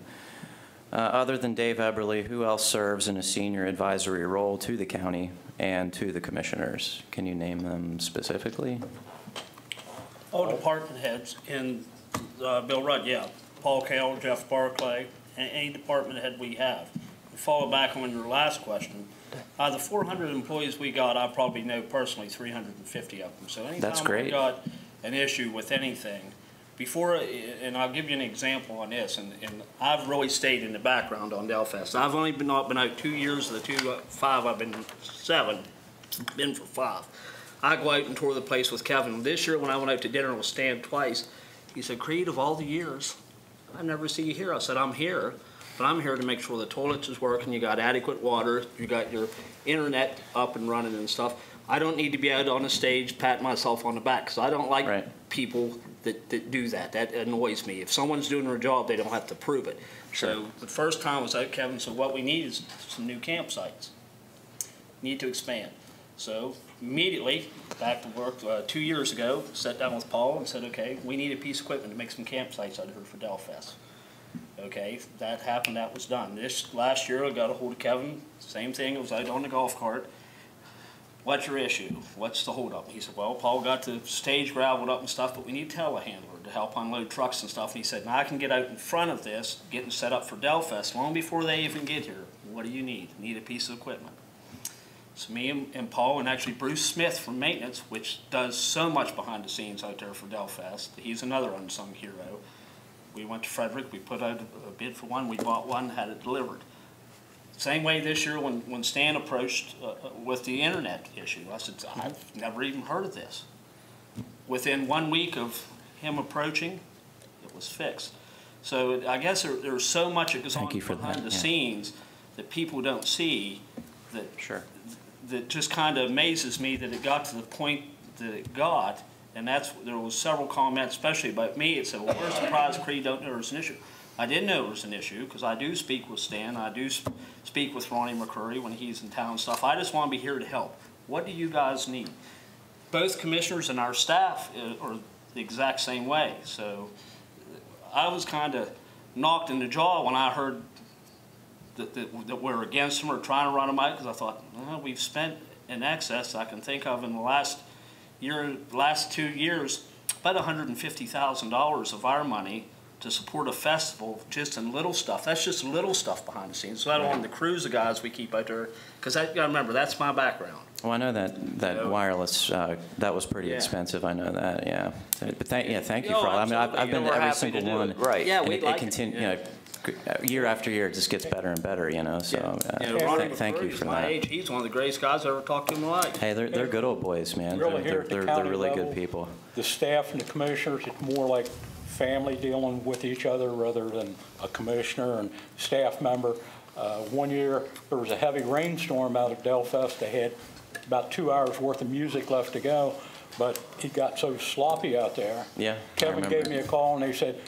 Other than Dave Eberly, who else serves in a senior advisory role to the county and to the commissioners? Can you name them specifically? All department heads, and Bill Rudd, yeah. Paul Cale, Jeff Barclay, any department head we have. To follow back on your last question, the 400 employees we got, I probably know personally 350 of them. So anytime we got an issue with anything, and I'll give you an example on this, and I've really stayed in the background on Delfest. I've only been out 2 years of the 5, I've been 7, been for 5. I go out and tour the place with Kevin. This year when I went out to dinner with Stan twice, he said, Creed, of all the years, I never see you here. I said, I'm here, but I'm here to make sure the toilets is working, you got adequate water, you got your internet up and running and stuff. I don't need to be out on a stage patting myself on the back, because I don't like people that do that. That annoys me. If someone's doing their job, they don't have to prove it. Sure. So the first time I was out, Kevin said, what we need is some new campsites. Need to expand. So immediately, back to work 2 years ago, sat down with Paul and said, okay, we need a piece of equipment to make some campsites out here for Delfest. Okay, that happened, that was done. Last year, I got a hold of Kevin, same thing, it was out on the golf cart. What's your issue? What's the holdup? He said, well, Paul got the stage graveled up and stuff, but we need a telehandler to help unload trucks and stuff. And he said, now I can get out in front of this, getting set up for Delfest long before they even get here. What do you need? Need a piece of equipment. So me and Paul, and actually Bruce Smith from maintenance, which does so much behind the scenes out there for Delfest. He's another unsung hero. We went to Frederick, we put out a bid for one, we bought one, had it delivered. Same way this year when Stan approached with the internet issue. I said, I've never even heard of this. Within 1 week of him approaching, it was fixed. So I guess there's so much that goes on behind the scenes that people don't see that just kind of amazes me that it got to the point that it got. And there was several comments, especially about me. It said, well, we're surprised Creed don't know there's an issue. I did know it was an issue because I do speak with Stan. I do speak with Ronnie McCurry when he's in town and stuff. I just want to be here to help. What do you guys need? Both commissioners and our staff are the exact same way. So I was kind of knocked in the jaw when I heard that we're against them or trying to run them out, because I thought, well, we've spent in excess I can think of in the last 2 years about $150,000 of our money to support a festival just in little stuff. That's just little stuff behind the scenes. So I don't want the crews of guys we keep out there, because I gotta remember, that's my background. Well, I know that wireless, that was pretty expensive. I know that, yeah. But thank you for all. I mean, I've been to every single one. Right. Yeah, and we'd like continue, it. you know, year after year, it just gets better and better, you know, so thank you for my that. age, he's one of the greatest guys I ever talked to in my life. Hey, they're good old boys, man. Really, here at the They're county really level, good people. The staff and the commissioners, it's more like family dealing with each other rather than a commissioner and staff member. One year, there was a heavy rainstorm out at Delfest. They had about 2 hours worth of music left to go, but it got so sloppy out there. Yeah, Kevin gave me a call and they said,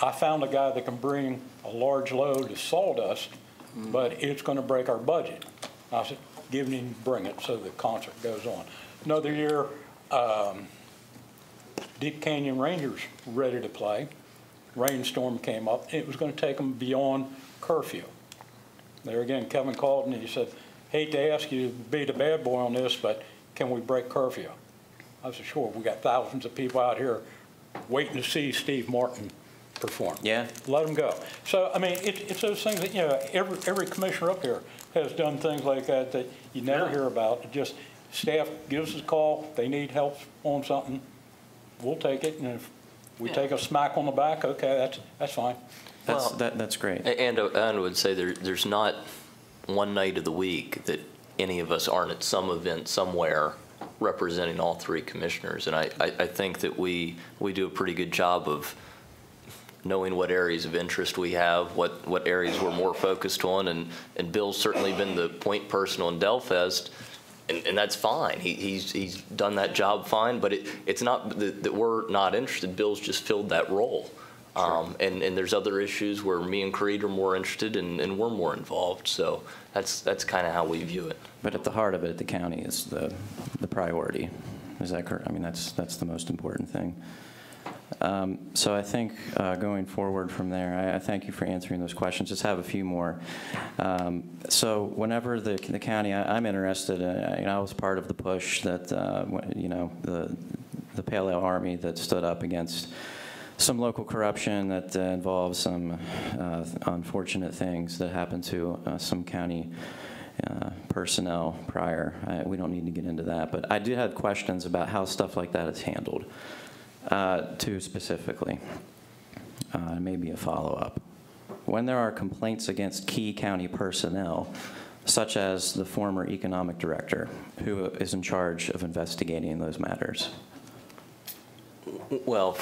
I found a guy that can bring a large load of sawdust, but it's going to break our budget. I said, give him, bring it, so the concert goes on. Another year, Deep Canyon Rangers were ready to play. Rainstorm came up. It was going to take them beyond curfew. There again, Kevin called and he said, hate to ask you to be the bad boy on this, but can we break curfew? I said, sure. We got thousands of people out here waiting to see Steve Martin perform. Yeah. Let them go. So, I mean, it's those things that, you know, every commissioner up here has done things like that that you never hear about. It just staff gives us a call. They need help on something. We'll take it. And if we take a smack on the back, okay, that's fine. That's great. And I would say there's not one night of the week that any of us aren't at some event somewhere representing all three commissioners. And I think that we do a pretty good job of knowing what areas of interest we have, what areas we're more focused on, and Bill's certainly been the point person on Delfest, and that's fine. He's done that job fine, but it's not that we're not interested. Bill's just filled that role. Sure. And there's other issues where me and Creed are more interested and we're more involved. So that's kind of how we view it. But at the heart of it, the county is the priority. Is that correct? I mean, that's the most important thing. So I think going forward from there, I thank you for answering those questions. Just have a few more. So whenever the county, I'm interested. I was part of the push that the Pale Ale Army that stood up against some local corruption that involves some unfortunate things that happened to some county personnel prior. We don't need to get into that, but I did have questions about how stuff like that is handled. Two specifically, maybe a follow-up. When there are complaints against key county personnel, such as the former economic director, who is in charge of investigating those matters? Well,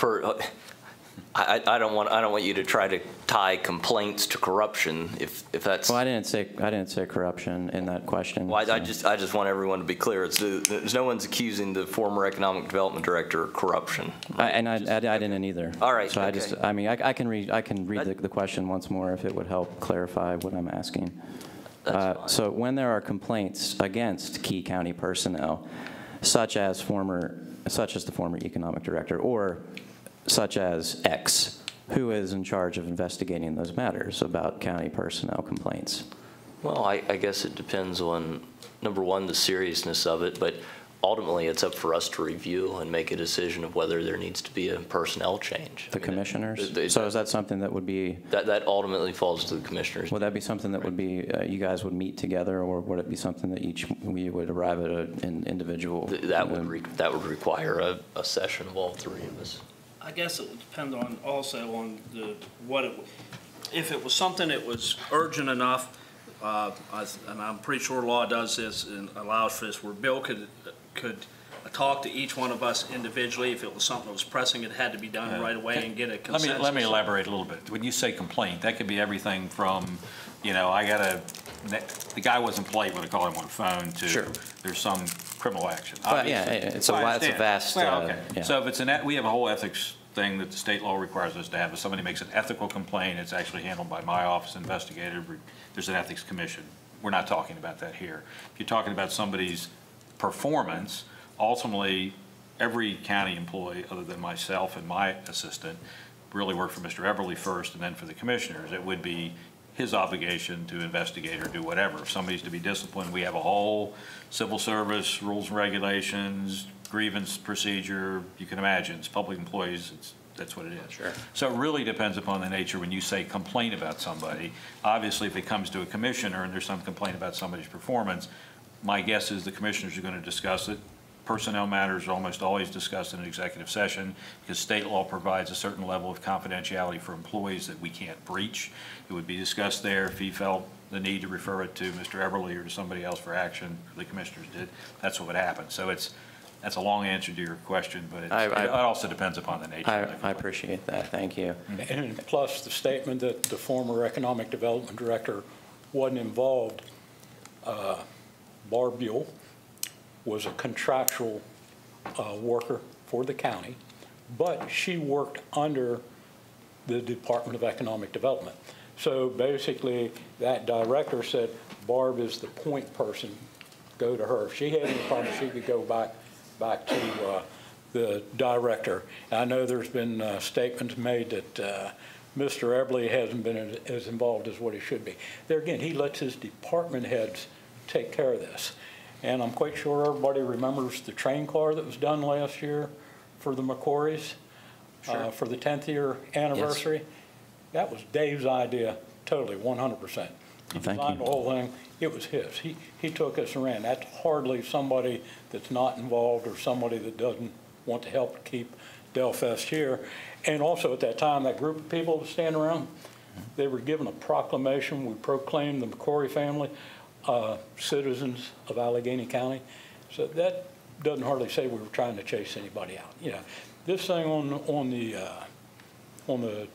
I don't want you to try to tie complaints to corruption if that's. Well, I didn't say corruption in that question. Well, I just want everyone to be clear. There's no one's accusing the former economic development director of corruption. I didn't either. All right. So okay. I can read the question once more if it would help clarify what I'm asking. That's fine. So when there are complaints against key county personnel, such as the former economic director, or such as X, who is in charge of investigating those matters about county personnel complaints? Well, I guess it depends on, number one, the seriousness of it, but ultimately it's up for us to review and make a decision of whether there needs to be a personnel change. The commissioners? So is that something that would be... That ultimately falls to the commissioners. Would that be something that would be, you guys would meet together, or would it be something that we would arrive at an individual? That would require a session of all three of us. I guess it would depend on if it was something that was urgent enough, and I'm pretty sure law does this and allows for this, where Bill could talk to each one of us individually. If it was something that was pressing, it had to be done right away and get a consensus. Let me elaborate a little bit. When you say complaint, that could be everything from, the guy wasn't polite when I called him on the phone to sure. There's some criminal action. But yeah, it's a vast. Well, okay. Yeah. So if we have a whole ethics thing that the state law requires us to have. If somebody makes an ethical complaint, it's actually handled by my office investigator. There's an ethics commission. We're not talking about that here. If you're talking about somebody's performance, ultimately every county employee other than myself and my assistant really work for Mr. Everly first and then for the commissioners. It would be his obligation to investigate or do whatever. If somebody's to be disciplined, we have a whole civil service rules and regulations, grievance procedure. You can imagine, it's public employees, that's what it is. Sure. So it really depends upon the nature when you say complain about somebody. Obviously, if it comes to a commissioner and there's some complaint about somebody's performance, my guess is the commissioners are going to discuss it. Personnel matters are almost always discussed in an executive session because state law provides a certain level of confidentiality for employees that we can't breach. It would be discussed there. If he felt the need to refer it to Mr. Everly or to somebody else for action, the commissioners did, that's what would happen. So that's a long answer to your question, but it also depends upon the nature of the I appreciate that. Thank you. And plus the statement that the former economic development director wasn't involved. Barb Buell was a contractual worker for the county, but she worked under the Department of Economic Development. So basically, that director said, Barb is the point person, go to her. If she had any problems, she could go back to the director. And I know there's been statements made that Mr. Everly hasn't been as involved as what he should be. There again, he lets his department heads take care of this. And I'm quite sure everybody remembers the train car that was done last year for the McCorys, Sure. for the 10th year anniversary. Yes. That was Dave's idea, totally, 100%. He designed the whole thing. It was his. He took us and ran. That's hardly somebody that's not involved or somebody that doesn't want to help keep Delfest here. And also at that time, that group of people that stand around, they were given a proclamation. We proclaimed the McCory family citizens of Allegheny County. So that doesn't hardly say we were trying to chase anybody out. You know, this thing on the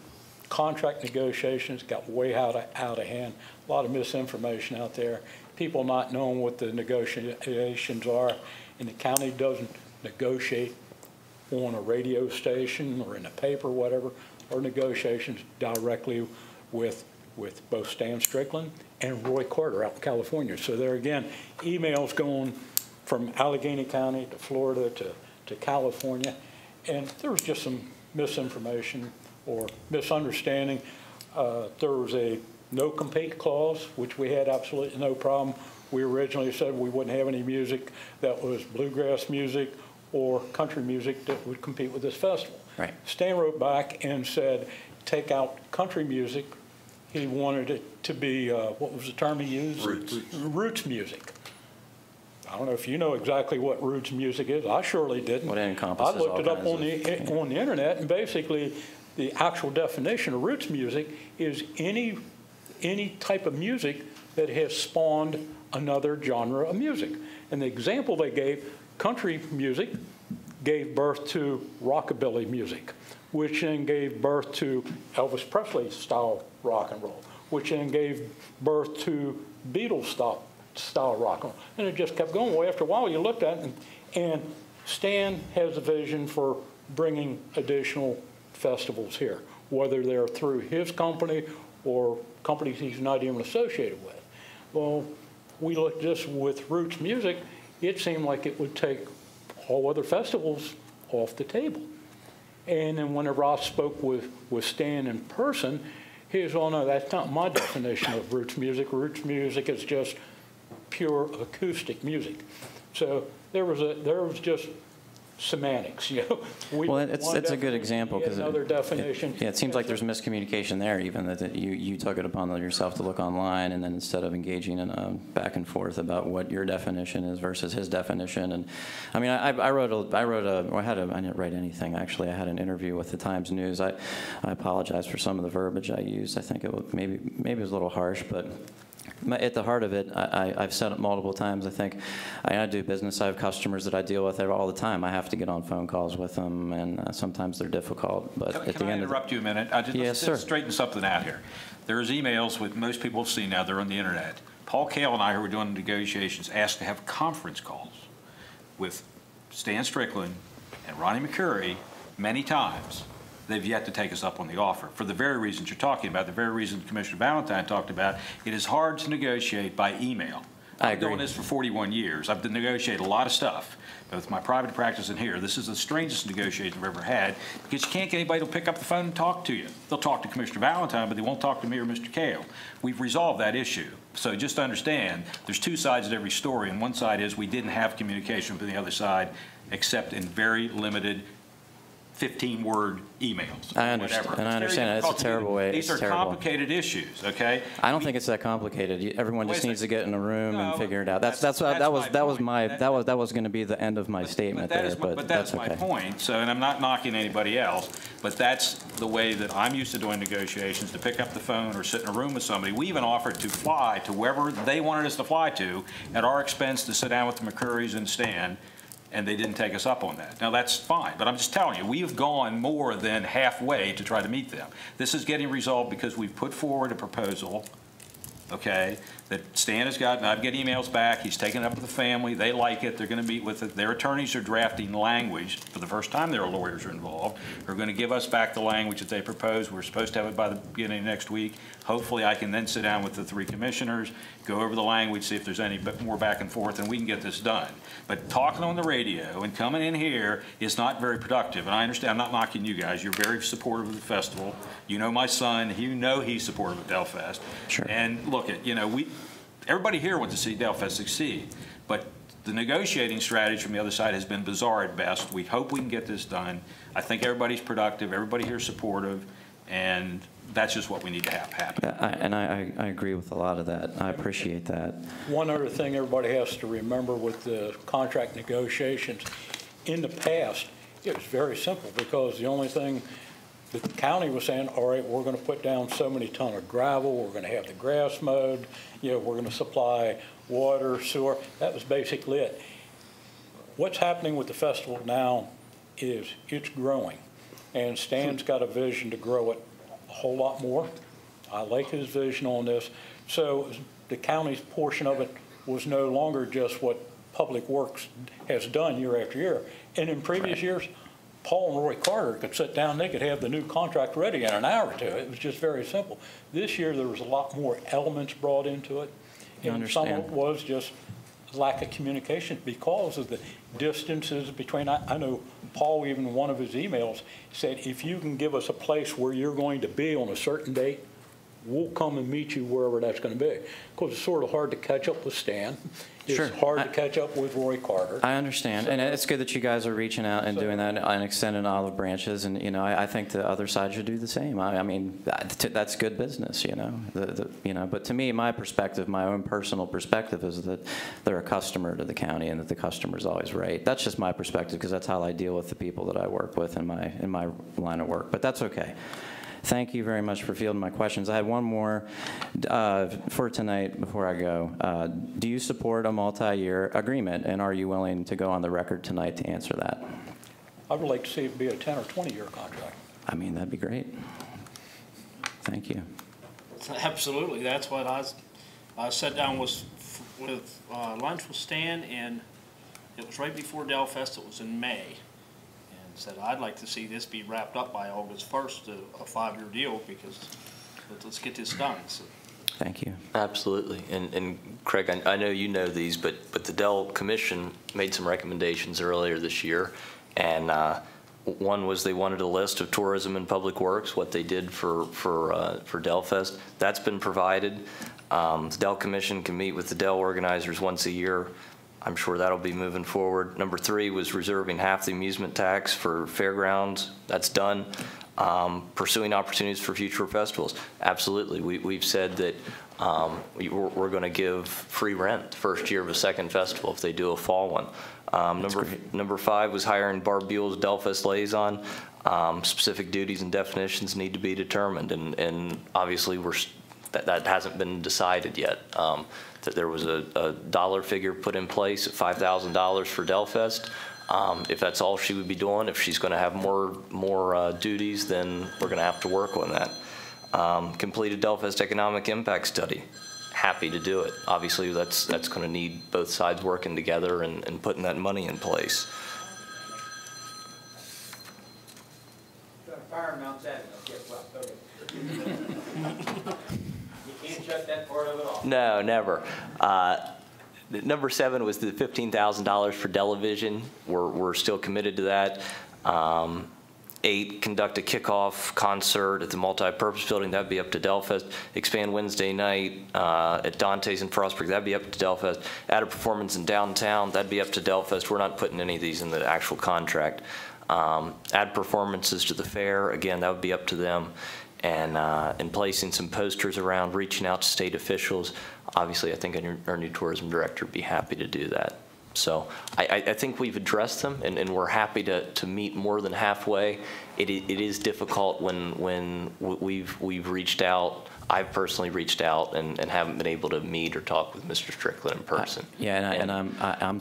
contract negotiations got way out of hand. A lot of misinformation out there. People not knowing what the negotiations are, and the county doesn't negotiate on a radio station or in a paper, whatever, or negotiations directly with both Stan Strickland and Roy Carter out in California. So there again, emails going from Allegheny County to Florida to California, and there was just some misinformation or misunderstanding. There was a no compete clause, which we had absolutely no problem. We originally said we wouldn't have any music that was bluegrass music or country music that would compete with this festival. Right. Stan wrote back and said, take out country music. He wanted it to be, what was the term he used? Roots. Roots music. I don't know if you know exactly what roots music is. I surely didn't. What it encompasses. I looked it up on the internet, and basically the actual definition of roots music is any type of music that has spawned another genre of music. And the example they gave, country music gave birth to rockabilly music, which then gave birth to Elvis Presley style rock and roll, which then gave birth to Beatles style rock and roll. And it just kept going. Well, after a while, you looked at it, and Stan has a vision for bringing additional festivals here, whether they're through his company or companies he's not even associated with. Well, we looked just with roots music, it seemed like it would take all other festivals off the table. And then whenever I spoke with Stan in person, he was, oh no, that's not my definition of roots music. Roots music is just pure acoustic music. So there was just semantics, you know. Well, it's a good example because it seems like there's miscommunication there, even that you took it upon yourself to look online, and then instead of engaging in a back and forth about what your definition is versus his definition. And I mean, I didn't write anything actually. I had an interview with the Times News. I apologize for some of the verbiage I used. I think it was maybe it was a little harsh, but at the heart of it, I've said it multiple times, I think, I do business. I have customers that I deal with all the time. I have to get on phone calls with them, and sometimes they're difficult. But Can I interrupt you a minute? Let's straighten something out here. There's emails with most people have seen now. They're on the internet. Paul Kale and I, who were doing negotiations, asked to have conference calls with Stan Strickland and Ronnie McCurry many times. They've yet to take us up on the offer for the very reasons you're talking about, the very reason Commissioner Valentine talked about. It is hard to negotiate by email. I I've been agree. doing this for 41 years. I've negotiated a lot of stuff, both my private practice and here. This is the strangest negotiation I've ever had because you can't get anybody to pick up the phone and talk to you. They'll talk to Commissioner Valentine, but they won't talk to me or Mr. Kale. We've resolved that issue. So just understand, there's two sides to every story, and one side is we didn't have communication with the other side except in very limited 15-word emails. I understand, whatever. and I understand It's very it's a terrible way. These It's are terrible. complicated issues, okay? I don't think it's that complicated. Everyone Wait just a needs to second. get in a room No, and figure it out. That was going to be the end of my statement there, but that's that's my okay. point. So, and I'm not knocking anybody else, but that's the way that I'm used to doing negotiations, to pick up the phone or sit in a room with somebody. We even offered to fly to wherever they wanted us to fly to at our expense to sit down with the McCurrys and Stan, and they didn't take us up on that. Now, that's fine, but I'm just telling you, we have gone more than halfway to try to meet them. This is getting resolved because we've put forward a proposal, okay, that Stan has gotten. I've got emails back. He's taken it up with the family. They like it. They're going to meet with it. Their attorneys are drafting language. For the first time their lawyers are involved. They're going to give us back the language that they proposed. We're supposed to have it by the beginning of next week. Hopefully I can then sit down with the three commissioners, go over the language, see if there's any more back and forth, and we can get this done. But talking on the radio and coming in here is not very productive. And I understand, I'm not knocking you guys. You're very supportive of the festival. You know my son. You know he's supportive of Delfest. Sure. And look, everybody here wants to see Delfest succeed. But the negotiating strategy from the other side has been bizarre at best. We hope we can get this done. I think everybody's productive. Everybody here is supportive. And that's just what we need to have happen. I agree with a lot of that. I appreciate that. One other thing everybody has to remember with the contract negotiations, in the past, it was very simple because the only thing the county was saying, all right, we're going to put down so many ton of gravel, we're going to have the grass mowed, we're going to supply water, sewer. That was basically it. What's happening with the festival now is it's growing, and Stan's got a vision to grow it a whole lot more. I like his vision on this. So the county's portion of it was no longer just what Public Works has done year after year. And in previous years, Paul and Roy Carter could sit down, they could have the new contract ready in an hour or two. It was just very simple. This year, there was a lot more elements brought into it. And some of it was just lack of communication because of the distances between, I know Paul, even in one of his emails, said, if you can give us a place where you're going to be on a certain date, we'll come and meet you wherever that's going to be. Because it's sort of hard to catch up with Stan. It's Sure. hard to catch up with Roy Carter. I understand, and it's good that you guys are reaching out and doing that and extending olive branches, and I think the other side should do the same. I mean, that's good business, But to me, my perspective, my own personal perspective, is that they're a customer to the county, and that the customer's always right. That's just my perspective because that's how I deal with the people that I work with in my line of work. But that's okay. Thank you very much for fielding my questions. I had one more for tonight before I go. Do you support a multi-year agreement, and are you willing to go on the record tonight to answer that? I would like to see it be a 10 or 20-year contract. I mean, that'd be great. Thank you. Absolutely. That's what I sat down with lunch with Stan, and it was right before Delfest. It was in May. Said, I'd like to see this be wrapped up by August 1st, a 5-year deal, because let's get this done. So. Thank you. Absolutely. And Craig, I know you know these, but the Dell Commission made some recommendations earlier this year, and one was they wanted a list of tourism and public works, what they did for Delfest. That's been provided. The Dell Commission can meet with the Dell organizers once a year. I'm sure that'll be moving forward. Number 3 was reserving half the amusement tax for Fairgrounds. That's done. Pursuing opportunities for future festivals. Absolutely. We've said that we're going to give free rent the first year of a second festival if they do a fall one. Number 5 was hiring Barb Buell's Delfest liaison. Specific duties and definitions need to be determined, and obviously that hasn't been decided yet. That there was a dollar figure put in place at $5,000 for Delfest. If that's all she would be doing, if she's going to have more duties, then we're going to have to work on that. Completed Delfest economic impact study. Happy to do it. Obviously, that's going to need both sides working together and putting that money in place. You can't shut that part of it off. No, never. Number 7 was the $15,000 for television. We're still committed to that. 8, conduct a kickoff concert at the multi-purpose building. That'd be up to Delfest. Expand Wednesday night at Dante's in Frostburg. That'd be up to Delfest. Add a performance in downtown. That'd be up to Delfest. We're not putting any of these in the actual contract. Add performances to the fair. Again, that would be up to them. And placing some posters around, reaching out to state officials. Obviously, I think our new tourism director would be happy to do that. So I think we've addressed them, and we're happy to meet more than halfway. It is difficult when we've reached out. I've personally reached out and haven't been able to meet or talk with Mr. Strickland in person. I'm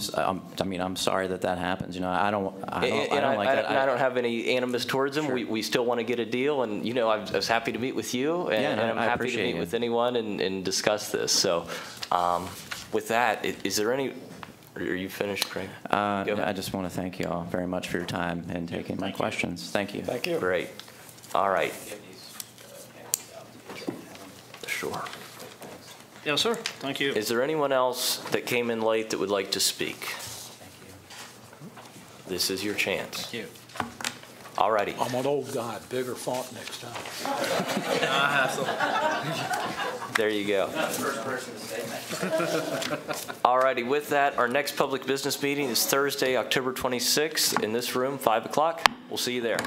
sorry that happens. You know, I don't like that. I don't have any animus towards him. Sure. We still want to get a deal, and you know, I was happy to meet with you, and I'm happy to meet with anyone and discuss this. So, with that, is there any? Are you finished, Craig? I just want to thank you all very much for your time and taking my questions. Thank you. Thank you. Great. All right. Sure. Yes, sir. Thank you. Is there anyone else that came in late that would like to speak? Thank you. This is your chance. Thank you. All righty. I'm an old guy, bigger font next time. There you go. All righty. With that, our next public business meeting is Thursday, October 26th in this room, 5 o'clock. We'll see you there.